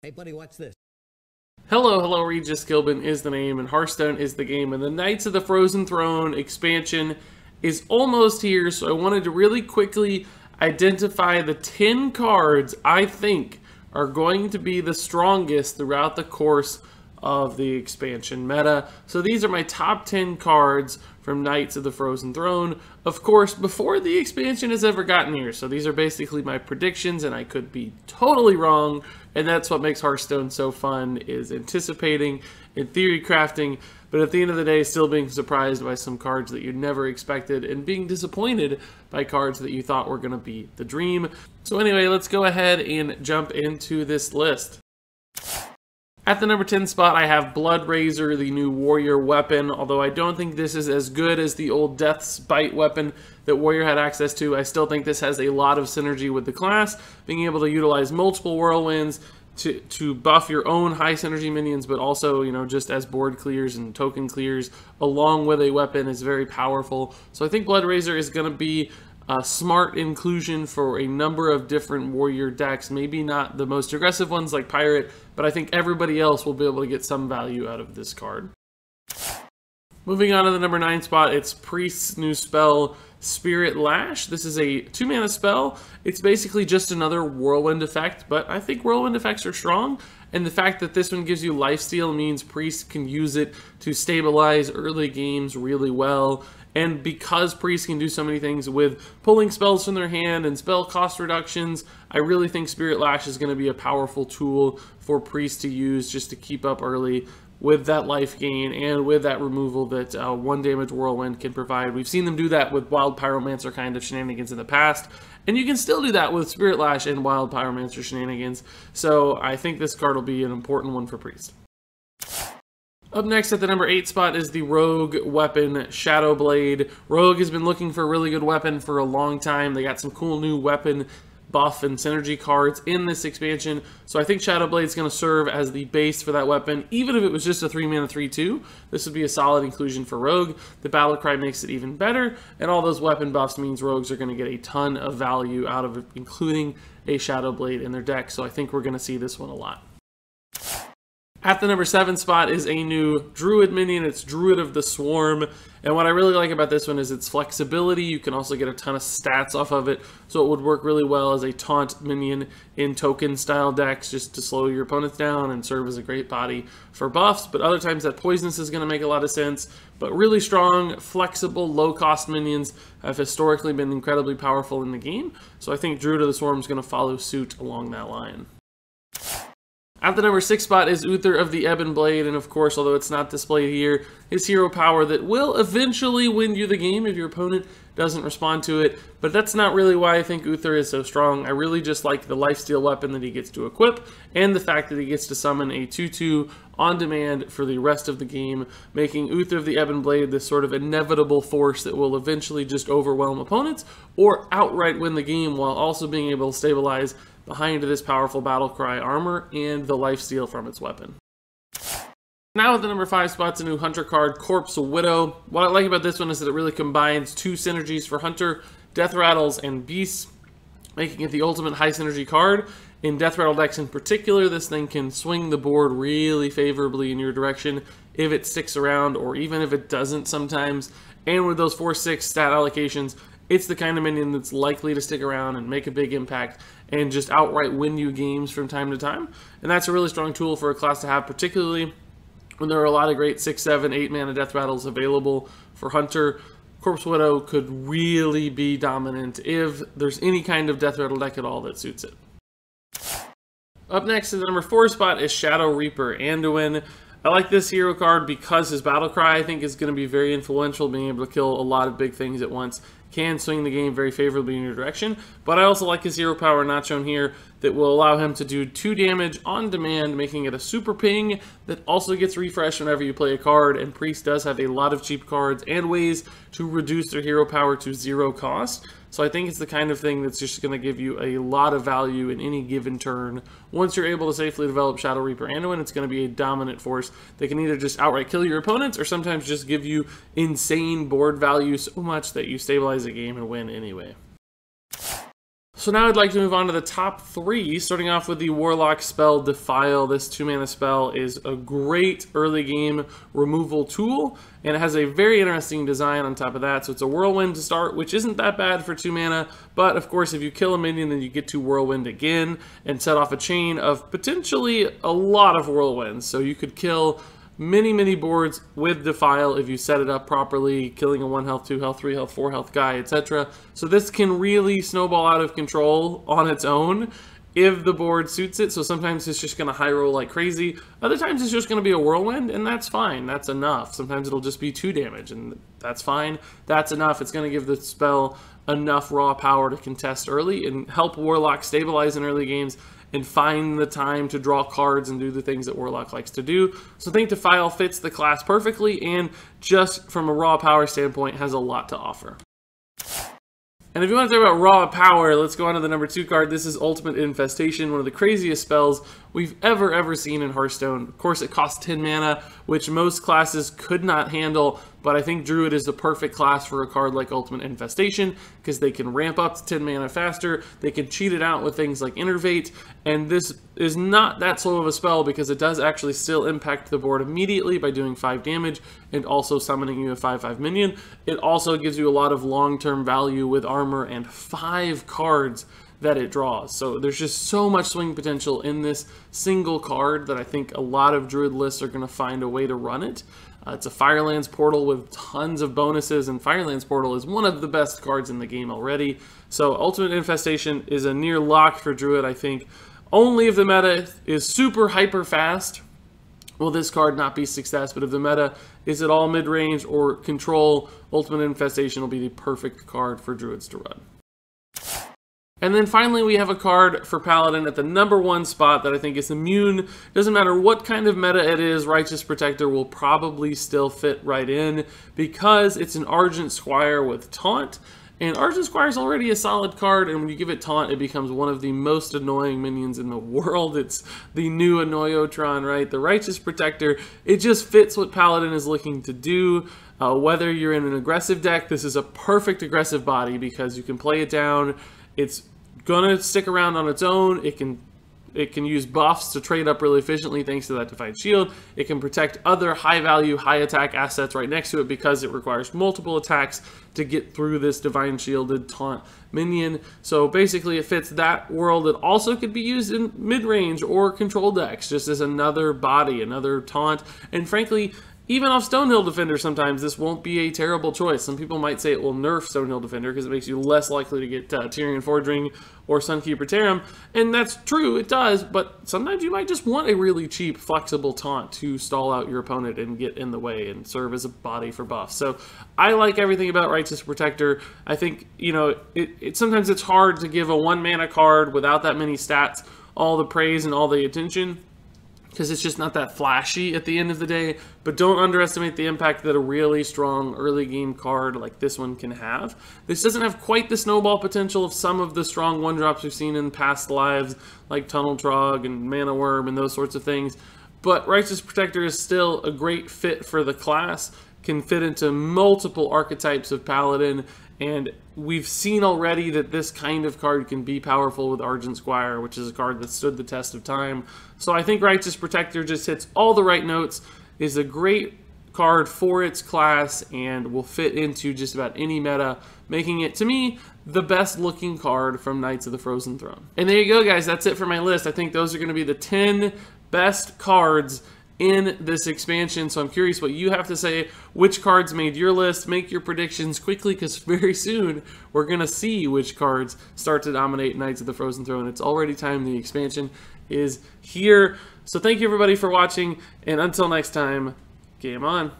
Hey buddy, watch this. Hello, Regis Gilbin is the name, and Hearthstone is the game, and the Knights of the Frozen Throne expansion is almost here, so I wanted to really quickly identify the 10 cards I think are going to be the strongest throughout the course of the expansion meta. So these are my top 10 cards from Knights of the Frozen Throne, of course, before the expansion has ever gotten here. So these are basically my predictions, and I could be totally wrong, and that's what makes Hearthstone so fun, is anticipating and theory crafting, but at the end of the day, still being surprised by some cards that you never expected, and being disappointed by cards that you thought were going to be the dream. So anyway, let's go ahead and jump into this list. At the number 10 spot, I have Blood Razor, the new warrior weapon. Although I don't think this is as good as the old Death's Bite weapon that warrior had access to, I still think this has a lot of synergy with the class, being able to utilize multiple whirlwinds to buff your own high synergy minions, but also, you know, just as board clears and token clears along with a weapon is very powerful. So I think Blood Razor is going to be a smart inclusion for a number of different warrior decks. Maybe not the most aggressive ones like Pirate, but I think everybody else will be able to get some value out of this card. Moving on to the number 9 spot, it's Priest's new spell, Spirit Lash. This is a 2-mana spell. It's basically just another Whirlwind effect, but I think Whirlwind effects are strong, and the fact that this one gives you lifesteal means Priest can use it to stabilize early games really well. And because Priest can do so many things with pulling spells from their hand and spell cost reductions, I really think Spirit Lash is going to be a powerful tool for Priest to use just to keep up early with that life gain and with that removal that 1 damage Whirlwind can provide. We've seen them do that with Wild Pyromancer kind of shenanigans in the past, and you can still do that with Spirit Lash and Wild Pyromancer shenanigans. So I think this card will be an important one for Priest. Up next at the number 8 spot is the Rogue weapon, Shadow Blade. Rogue has been looking for a really good weapon for a long time. They got some cool new weapon buff and synergy cards in this expansion, so I think Shadow Blade is going to serve as the base for that weapon. Even if it was just a 3-mana 3/2, this would be a solid inclusion for Rogue. The battle cry makes it even better, and all those weapon buffs means Rogues are going to get a ton of value out of it, including a Shadow Blade in their deck, so I think we're going to see this one a lot. At the number 7 spot is a new Druid minion. It's Druid of the Swarm. And what I really like about this one is its flexibility. You can also get a ton of stats off of it. So it would work really well as a taunt minion in token style decks just to slow your opponents down and serve as a great body for buffs. But other times that poisonous is going to make a lot of sense. But really strong, flexible, low cost minions have historically been incredibly powerful in the game. So I think Druid of the Swarm is going to follow suit along that line. At the number 6 spot is Uther of the Ebon Blade, and of course, although it's not displayed here, his hero power that will eventually win you the game if your opponent doesn't respond to it, but that's not really why I think Uther is so strong. I really just like the lifesteal weapon that he gets to equip, and the fact that he gets to summon a 2/2 on demand for the rest of the game, making Uther of the Ebon Blade this sort of inevitable force that will eventually just overwhelm opponents, or outright win the game while also being able to stabilize behind this powerful battle cry armor and the lifesteal from its weapon. Now at the number 5 spot's a new Hunter card, Corpse Widow. What I like about this one is that it really combines 2 synergies for Hunter, Death Rattles and Beasts, making it the ultimate high synergy card. In Death Rattle decks in particular, this thing can swing the board really favorably in your direction if it sticks around, or even if it doesn't sometimes. And with those 4/6 stat allocations, it's the kind of minion that's likely to stick around and make a big impact and just outright win you games from time to time. And that's a really strong tool for a class to have, particularly when there are a lot of great 6, 7, 8 mana Death Rattles available for Hunter. Corpse Widow could really be dominant if there's any kind of Death Rattle deck at all that suits it. Up next in the number 4 spot is Shadow Reaper Anduin. I like this hero card because his battle cry I think is going to be very influential, being able to kill a lot of big things at once. Can swing the game very favorably in your direction, but I also like his hero power, not shown here, that will allow him to do 2 damage on demand, making it a super ping that also gets refreshed whenever you play a card, and Priest does have a lot of cheap cards and ways to reduce their hero power to 0 cost. So I think it's the kind of thing that's just going to give you a lot of value in any given turn. Once you're able to safely develop Shadow Reaper Anduin, it's going to be a dominant force that can either just outright kill your opponents or sometimes just give you insane board value so much that you stabilize the game and win anyway. So now I'd like to move on to the top 3, starting off with the Warlock spell Defile. This 2-mana spell is a great early game removal tool, and it has a very interesting design on top of that. So it's a Whirlwind to start, which isn't that bad for 2 mana, but of course if you kill a minion, then you get to Whirlwind again and set off a chain of potentially a lot of Whirlwinds. So you could kill many boards with Defile if you set it up properly, killing a 1 health, 2 health, 3 health, 4 health guy, etc. So this can really snowball out of control on its own if the board suits it. So sometimes it's just going to high roll like crazy. Other times it's just going to be a Whirlwind, and that's fine. That's enough. Sometimes it'll just be 2 damage, and that's fine. That's enough. It's going to give the spell enough raw power to contest early and help Warlock stabilize in early games and find the time to draw cards and do the things that Warlock likes to do. So I think Defile fits the class perfectly, and just from a raw power standpoint has a lot to offer. And if you want to talk about raw power, let's go on to the number 2 card. This is Ultimate Infestation, one of the craziest spells we've ever seen in Hearthstone. Of course, it costs 10 mana, which most classes could not handle, but I think Druid is the perfect class for a card like Ultimate Infestation, because they can ramp up to 10 mana faster, they can cheat it out with things like Innervate, and this is not that slow of a spell because it does actually still impact the board immediately by doing 5 damage and also summoning you a 5/5 minion. It also gives you a lot of long-term value with armor and 5 cards that it draws. So there's just so much swing potential in this single card that I think a lot of Druid lists are going to find a way to run it. It's a Firelands Portal with tons of bonuses, and Firelands Portal is one of the best cards in the game already. So Ultimate Infestation is a near lock for Druid, I think. Only if the meta is super hyper fast will this card not be success, but if the meta is at all mid-range or control, Ultimate Infestation will be the perfect card for Druids to run. And then finally we have a card for Paladin at the number 1 spot that I think is immune. Doesn't matter what kind of meta it is, Righteous Protector will probably still fit right in because it's an Argent Squire with Taunt. And Argent Squire is already a solid card, and when you give it Taunt, it becomes one of the most annoying minions in the world. It's the new Annoyotron, right? The Righteous Protector, it just fits what Paladin is looking to do. Whether you're in an aggressive deck, this is a perfect aggressive body because you can play it down. It's gonna stick around on its own. It can use buffs to trade up really efficiently thanks to that Defiant Shield. It can protect other high-value, high-attack assets right next to it because it requires multiple attacks to get through this Divine Shielded Taunt minion. So basically it fits that world. It also could be used in mid-range or control decks just as another body, another taunt. And frankly, even off Stonehill Defender sometimes this won't be a terrible choice. Some people might say it will nerf Stonehill Defender because it makes you less likely to get Tyrian Forge Ring or Sunkeeper Tarim, and that's true, it does, but sometimes you might just want a really cheap, flexible taunt to stall out your opponent and get in the way and serve as a body for buff. So I like everything about Righteous Protector. I think, you know, sometimes it's hard to give a 1-mana card without that many stats all the praise and all the attention, because it's just not that flashy at the end of the day, but don't underestimate the impact that a really strong early game card like this one can have. This doesn't have quite the snowball potential of some of the strong 1-drops we've seen in past lives, like Tunnel Trog and Mana Worm and those sorts of things, but Righteous Protector is still a great fit for the class, can fit into multiple archetypes of Paladin, and we've seen already that this kind of card can be powerful with Argent Squire, which is a card that stood the test of time. So I think Righteous Protector just hits all the right notes, is a great card for its class, and will fit into just about any meta, making it, to me, the best looking card from Knights of the Frozen Throne. And there you go, guys. That's it for my list. I think those are going to be the 10 best cards in this expansion, so I'm curious what you have to say. Which cards made your list? Make your predictions quickly, because very soon we're going to see which cards start to dominate Knights of the Frozen Throne. It's already time. The expansion is here. So thank you everybody for watching, and until next time, game on.